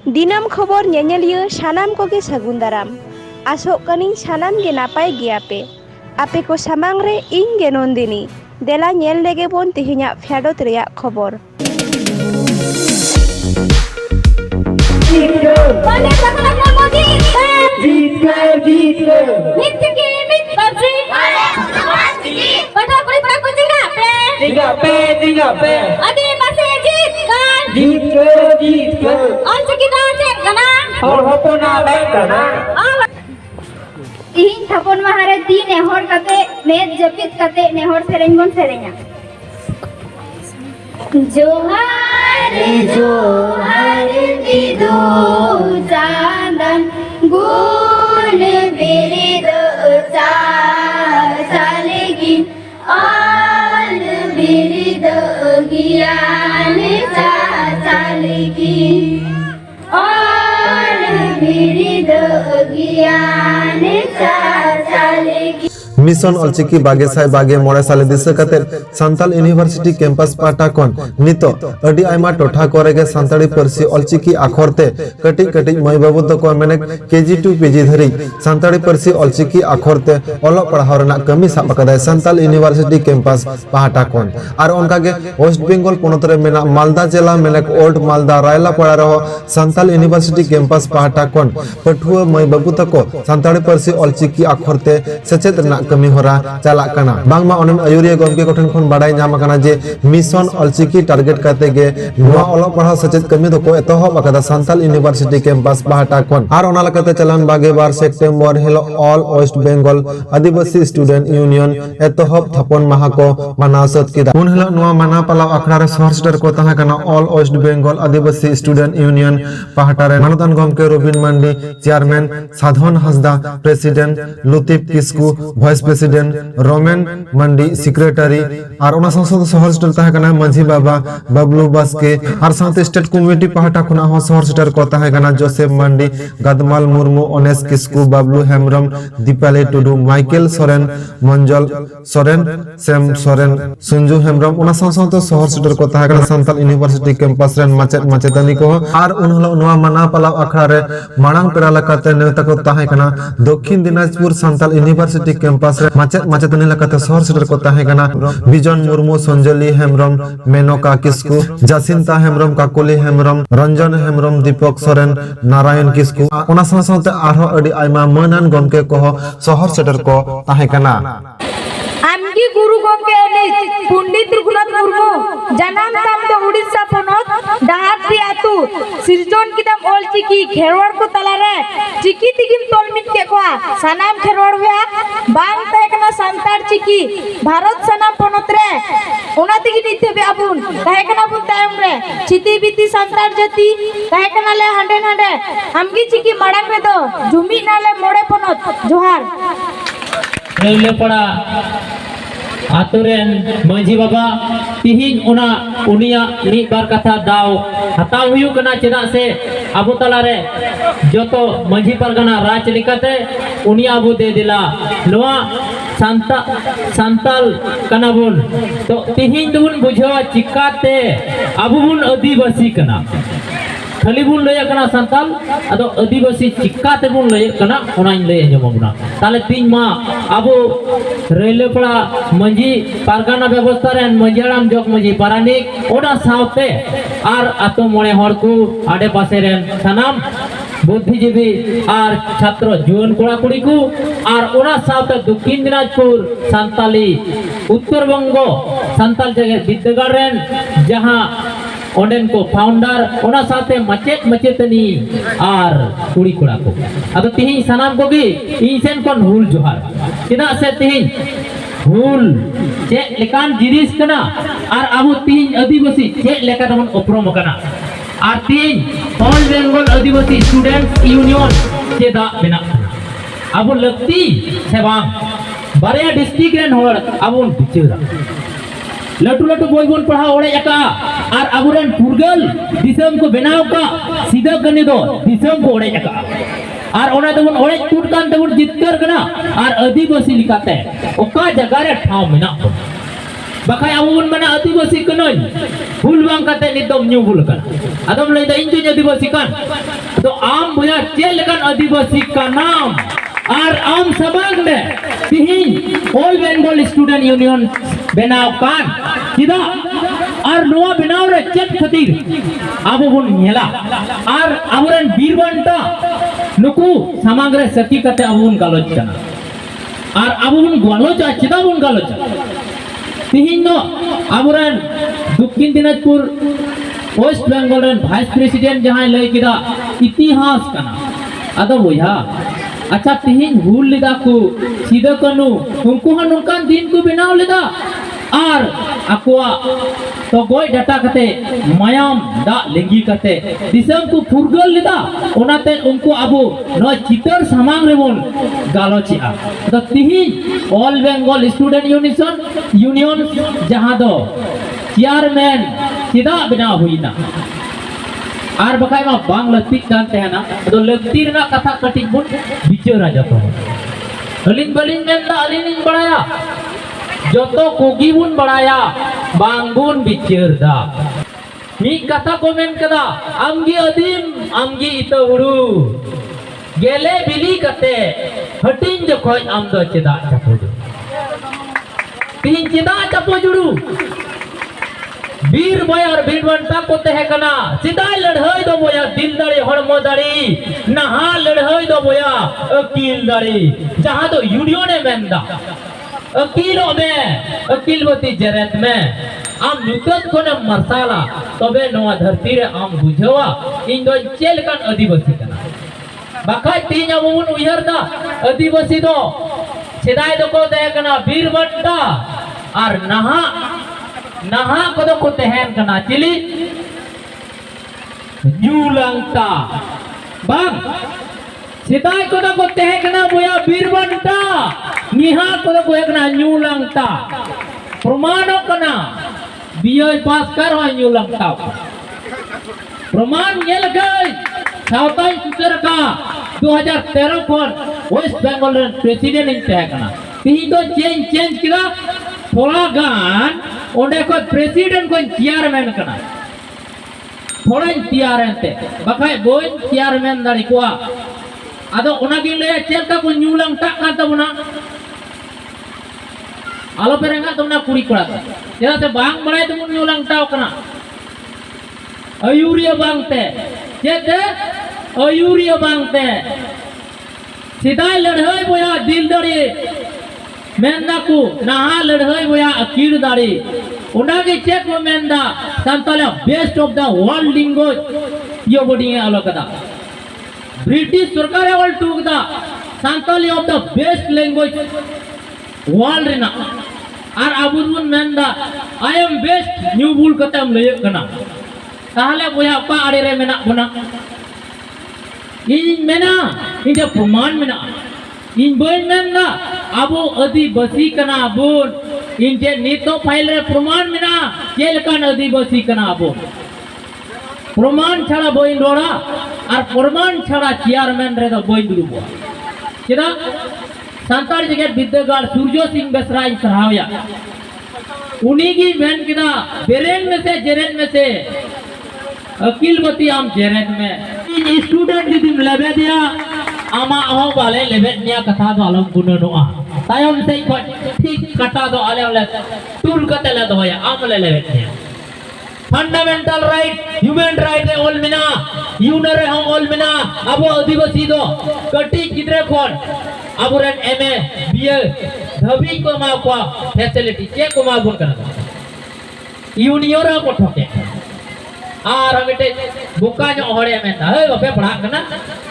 दिनम खबर ᱧᱮᱧᱮᱞᱤᱭᱟᱹ सानाम कोगे सागुन दाराम आसोग कनिं सानाम गे नापाय गियापे आपे को सामांग रे इं गे नंदिनी देला ñेल लेगे बोन तिहिᱧाᱜ फेडोत रेयाग खबर इहिं थापन महारे दी नेहर कते मेद जपित कते नेहर सेरेंग बन सेरेंगा जोहार जोहार दिदो चांदन गुण मेरे दो चालेगी आल मेरे दो ज्ञान चालेगी आल मेरे दो ज्ञान चालेगी मिशन अलचिकी बागेसाय बागे मोड़े साले दिशा कते सांताल यूनिवर्सिटी कैंपस पाटा कोन नितो अडी आयमा टोठा कोरेगे सांताली परसी अलचिकी आखरते कटी कटी मई बाबू तको मेने केजी 2 पीजी धरी सांताली परसी अलचिकी आखरते ओलो पढ़ाव रना कमी साब कदाय सांताल यूनिवर्सिटी कैंपस पाटा कोन आर ओनकागे वेस्ट बेंगल पोनत रे मेना मालदा जिला मेने ओल्ड मालदा रायला पड़ा रहो सांताल यूनिवर्सिटी कैंपस पाटा कोन पठुआ मई बाबू तको सांताली परसी अलचिकी आखरते सचेत रना कमी होरा चालाक कना बांगमा ओनन आयुरिया गमके कोठन खन बाडाय नाम कना जे मिशन अलचिकी टारगेट करते गे नोआ ओलो पढ़ा सचेत कमी दको एतोहब अकदा सांताल यूनिवर्सिटी कैंपस बाहटा कोन आर ओना लकते चलन बागे 12 September hello all West Bengal Adivasi student union एतोहब थापन माहा को मनासत किदा उन हेलो नोआ माना पालाव अखड़ा रे सहर्स्टर को तहा कना all West Bengal Adivasi student union पाहटा रे मानदन गमके Rabin Mandi chairman Sadhan Hasda president Lutif Kisku vice president Romen Mandi secretary और ओना संसद सहर्स्टर तहा कना मंझी बाबा बबलू बास्के और साथे स्टेट कमिटी पाहटा खुना हो सहर्स्टर को तहा कना जोसेफ मंडी गदमाल मुर्मू ओनेस किस्कू बबलू हेमरम दीपाली टुडू माइकल सोरेन मंजल सोरेन सेम सोरेन सुंजू हेमरम ओना संसद सहर्स्टर को तहा कना सांताल यूनिवर्सिटी कैंपस रेन माचेत माचेतानी को और उनहलो नोआ माना पालाव अखड़ा रे मांग पेरा लकाते नेता को तहा कना दक्षिण दिनाजपुर सांताल यूनिवर्सिटी कैंपस माचेत माचेतनी लकाते सहर्स्टर को तहा कना बिजन मुर्मू संजली हेमरम मेनका किस्कू जासिंता हेमरम काकुली हेमरम रंजन हेमरम दीपक सोरेन नारायण किस्कू ओना साथे आरो अडी आयमा मानन गमके को सहर्स्टर को तहा कना आमगी गुरु गमके पंडित रघुनाथ मुर्मू जनाम ताम दो उड़ीसा पनत डाहाती आतु सिरजन किदाम अलचिकी खेरवाड़ को तलारे चिकी तिगिम तलमिट के कोआ सानाम खेरवाड़ हुआ बांग तहकना सांतार चिकी भारत सानाम पनत रे ओना तिगी निते बे आबुन तहकना बुन तायम रे चिती बीती सांतार जाति तहकना ले हंडे हंडे आमगी चिकी माड़ांग रे दो जुमी नाले मोड़े पनत जोहार रेले पड़ा आतुरेन मंझी बाबा तिहिन उना उनिया नी बार कथा दाव हताव हुयु कना चेदा से अबु तलारे जोतो मंझी परगना राज लिकाते उनिया अबु दे दिला नोआ सांताल कनाबुन तो तिहिन दुन बुझवा चिकाते अबु बुन आदिवासी कना खाली बुन लय कना सांताल अदो आदिवासी चिकाते बुन लय कना ओनाइन लय जमबना ताले तीन मा अबो रेलेपड़ा मंजी पारगाना व्यवस्था रेन मंजाराम जग मंजी पारानिक ओना सावते आर आतो मोड़े हर को आडे पासे रेन सनाम बुद्धिजीवी और छात्र जुवन कोड़ा कुड़ी को और ओना सावते दक्षिण दिनाजपुर सांताली उत्तर बंगो सांताल जगह विद्यागार रेन जहां ओंडेन को फाउंडर ओना साथे मचेत मचेतनी और कुड़ी कोड़ा को अदो तिहिन सनाम को भी इनसेन कोन हुल जोहार चिदा से तिहिन हुल चे लेकान जिनिस कना और अबु तिहिन आदिवासी चे लेका तमन उपरम कना और तिहिन ऑल बेंगल आदिवासी स्टूडेंट्स यूनियन चेदा बेना अबु लक्ति सेवांग बारे डिस्ट्रिक्ट रेन होर अबुन बिचेरा लटू लटू बोई बोन पढ़ा ओड़े एका और अबुरेन पुरगल दिसम को बनाव का सीधा करने दो दिसम को ओड़े एका और ओना तबन ओड़े टूट कान तबन जितकर कना और आदिवासी लिखाते ओका जगह रे ठाव मेना Bakai abun mana adibasi kanoi. Hul bang kate nitom nyubul kan. Adom lay da inju adibasi kan. तो आम बुया चेल kan adibasi kanam. Ar am sabang de. Tihin All Bengal Student Union benaw kan. Tidak. Ar noa benaw re chet khatir. Abu bun nyela. Ar amuran birbanta nuku samagre saki kate abun galoj kana. Ar abun galoj chida bun galoj. Tihin no amuran Dukin Dinajpur West Bengal and Vice President जहाँ ले किदा इतिहास कना अदा बोया अच्छा तिहिन भूल लिदा को सीधा कनु उनको हन उनकान दिन को बिनाव लिदा आर अकुआ तो गोय डाटा कते मायाम दा लेंगी कते दिसम को फुरगल लिदा ओनाते उनको अबो नो चितर समांग रेबोन गालोचिया तो तिहिन ऑल बेंगल स्टूडेंट यूनियन जहाँ दो चेयरमैन सीधा बिना हुई ना आर बकाय मा बांग लतिक कान तेहना तो लक्ति रना कथा कटिक बुन बिचारा जतो अलिन बलिन मेंदा अलिन बड़ाया जतो कोगी बुन बड़ाया बांग बुन बिचारदा मी कथा कमेंट कदा आमगी अदीम आमगी इतवड़ू गेले बिली कते हटिन जखोय आम दो चेदा चपोजु तीन चेदा चपोजुड़ू वीर बयर वीरवंता को तहकना सिदाय लड़हई दो बोया दिल दड़ी हड़मो दड़ी नहा लड़हई दो बोया अकील दड़ी जहां तो यूनियो ने मेंदा अकीलों में अकीलवती जरत में आम नुकत को ने मरसाला तबे नवा धरती रे आम बुझवा इन दो चेल कान आदिवासी कना बाकाय तीन अबुन उयरदा आदिवासी दो सिदाय दो को तहकना वीरवंता और नहा कदो को तहन कना चिली यूलंता बाग सिदाय कदो को तहन कना बोया बीरबंता निहा कदो को एकना यूलंता प्रमाणो कना बीए पास कर हो यूलंता प्रमाण गेल गई साउथाई सुतर का 2013 कोन वेस्ट बंगाल प्रेसिडेंट इन तहन कना ती तो चेंज किदा थोड़ा गान ओंडे को प्रेसिडेंट को चेयरमैन कना थोड़ा चेयरमैन बखाय बोय चेयरमैन दाड़ी को आदो ओनागी ले चेल का को न्यूलंग टा का तबना आलो पेरेंगा तबना कुड़ी कोड़ा जेदा से बांग बड़ाय तो न्यूलंग टा कना अयूरिया बांगते जेते अयूरिया बांगते सीधा लड़हई बोया दिल दड़ी मेंदा को नहा लड़हई बोया अकील दाड़ी उनागे चेक वो मेंदा संताला best of the world language यो बडी आलोकदा ब्रिटिश सरकार ऑल टूक दा Santali of the best language world रेना आर अबुन मेंदा आई एम बेस्ट न्यू बुल कतम लय कना ताहले बोया पा आड़े रे मेना बना इन मेना इन प्रमाण मेना इन बोल मेंदा अबो आदिवासी कना अबुन इन जे नीतो फाइल रे प्रमाण मेना चेल कान आदिवासी कना अबुन प्रमाण छाड़ा बोइन रोड़ा और प्रमाण छाड़ा चेयरमैन रे दो बोइन दुबो केदा सांतार जगत विद्यागार सूर्यो सिंह बेसरा इन सरावया उन्हीं की मेन केदा जेरेन में से अकीलवती आम जेरेन में इन स्टूडेंट यदि लेबे दिया आमा हो वाले लेबे निया कथा दो आलम गुननोआ तायम से ठीक कटा दो आले वाले टूल कते ले दोया आम ले लेबे निया फंडामेंटल राइट ह्यूमन राइट रे ऑल मिना यूनर रे हम ऑल मिना अब आदिवासी दो कटी किदरे कोन अबुरन एमए बीए धबी को मा को फैसिलिटी के को मा गुन करना यूनियर को ठोके आर हमेटे बुका जो हड़े में हे बापे पढ़ा कना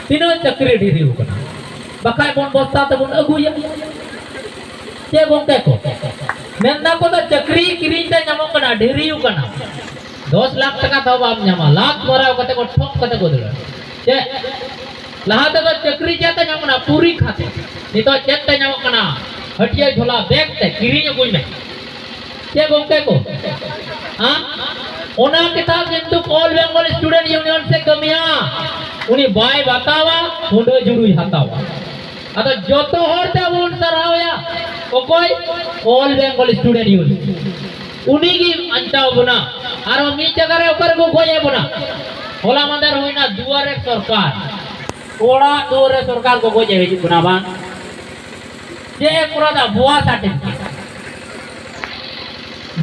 तीनो चक्री ढीरी कना बखाय बोन बस्ता त बोन अगुया के बोनते को मेंदा को तो चक्री किरी ते नमो कना ढीरी कना 10 लाख टका तो बाप न्यामा लाख मराव कते को ठोक कते को दे जे लहा तो चक्री जाते न्यामना पूरी खाते नि तो चेते न्यामो कना हटिया झोला बैग ते किरी गुई में के बोनते को हां ओना किताब किंतु ऑल बेंगल स्टूडेंट यूनियन से कमिया उनी बाय बतावा हुंडो जुड़ुई हतावा अतो जोतो होरते bone सरावया ओकोय all Bengal student union उनी की अंचाव बना आरो मी जगह रे ओकर को गोये बना होला मंदर होइना दुआरे सरकार ओड़ा दुआरे सरकार को गोये हिजु बना बा जे पूरा दा बुआ सर्टिफिकेट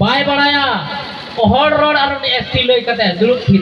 बाय बड़ाया हर रोड आरो एसटी लई कते दुरुप थी